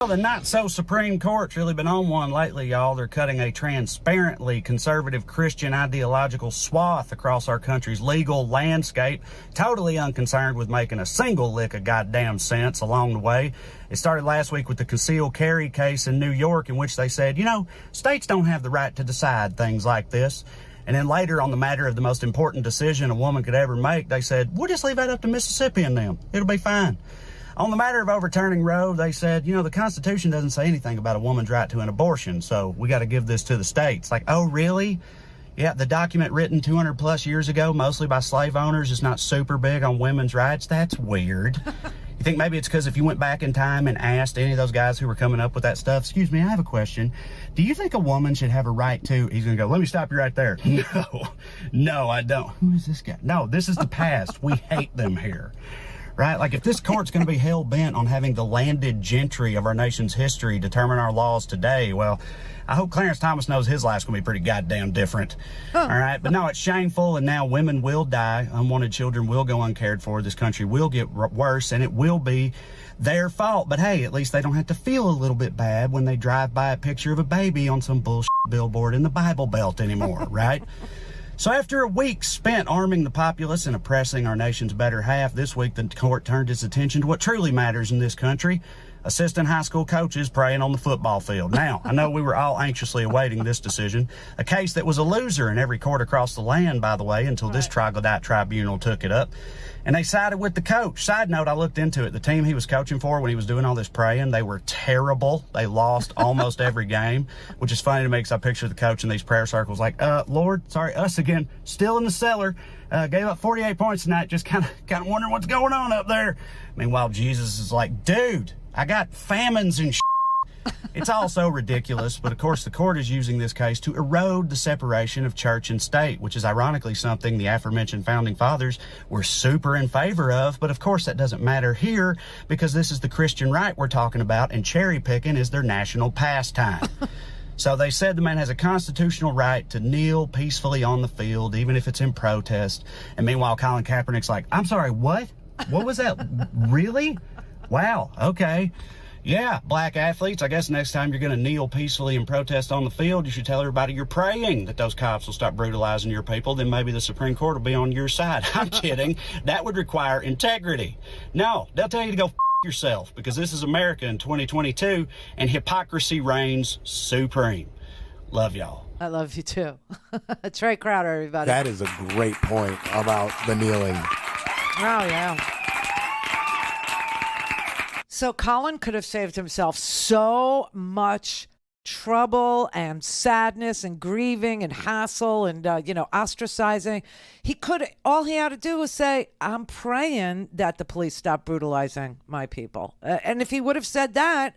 Well, the not-so-Supreme Court's really been on one lately, y'all. They're cutting a transparently conservative Christian ideological swath across our country's legal landscape, totally unconcerned with making a single lick of goddamn sense along the way. It started last week with the concealed carry case in New York, in which they said, states don't have the right to decide things like this. And then later, on the matter of the most important decision a woman could ever make, they said, we'll just leave that up to Mississippi and them. It'll be fine. On the matter of overturning Roe, they said, the Constitution doesn't say anything about a woman's right to an abortion, so we got to give this to the states. Like, oh, really? Yeah, the document written 200 plus years ago, mostly by slave owners, is not super big on women's rights. That's weird. You think maybe it's because if you went back in time and asked any of those guys who were coming up with that stuff, excuse me, I have a question. Do you think a woman should have a right to, he's going to go, let me stop you right there. No, I don't. Who is this guy? No, this is the past. We hate them here. Right? Like, if this court's going to be hell-bent on having the landed gentry of our nation's history determine our laws today, well, I hope Clarence Thomas knows his life's going to be pretty goddamn different. All right? But no, it's shameful, and now women will die. Unwanted children will go uncared for. This country will get worse, and it will be their fault. But hey, at least they don't have to feel a little bit bad when they drive by a picture of a baby on some bullshit billboard in the Bible Belt anymore, right? So after a week spent arming the populace and oppressing our nation's better half, this week the court turned its attention to what truly matters in this country: assistant high school coaches praying on the football field. Now, I know we were all anxiously awaiting this decision, a case that was a loser in every court across the land, by the way, until this troglodyte tribunal took it up. And they sided with the coach. Side note, I looked into it. The team he was coaching for when he was doing all this praying, they were terrible. They lost almost every game, which is funny to me because I picture the coach in these prayer circles like, Lord, sorry, us again, still in the cellar. Gave up 48 points tonight, just kind of wondering what's going on up there. Meanwhile, Jesus is like, dude, I got famines and shit. It's all so ridiculous, but of course the court is using this case to erode the separation of church and state, which is ironically something the aforementioned founding fathers were super in favor of. But of course that doesn't matter here because this is the Christian right we're talking about, and cherry picking is their national pastime. So they said the man has a constitutional right to kneel peacefully on the field, even if it's in protest. And meanwhile, Colin Kaepernick's like, I'm sorry, what? What was that? Really? Wow, okay. Yeah, black athletes, I guess next time you're going to kneel peacefully and protest on the field, you should tell everybody you're praying that those cops will stop brutalizing your people. Then maybe the Supreme Court will be on your side. I'm kidding. That would require integrity. No, they'll tell you to go yourself, because this is America in 2022 and hypocrisy reigns supreme. Love y'all. I love you too. Trae Crowder, everybody. That is a great point about the kneeling. Oh, yeah. So Colin could have saved himself so much trouble and sadness and grieving and hassle and, ostracizing. All he had to do was say, I'm praying that the police stop brutalizing my people. And if he would have said that,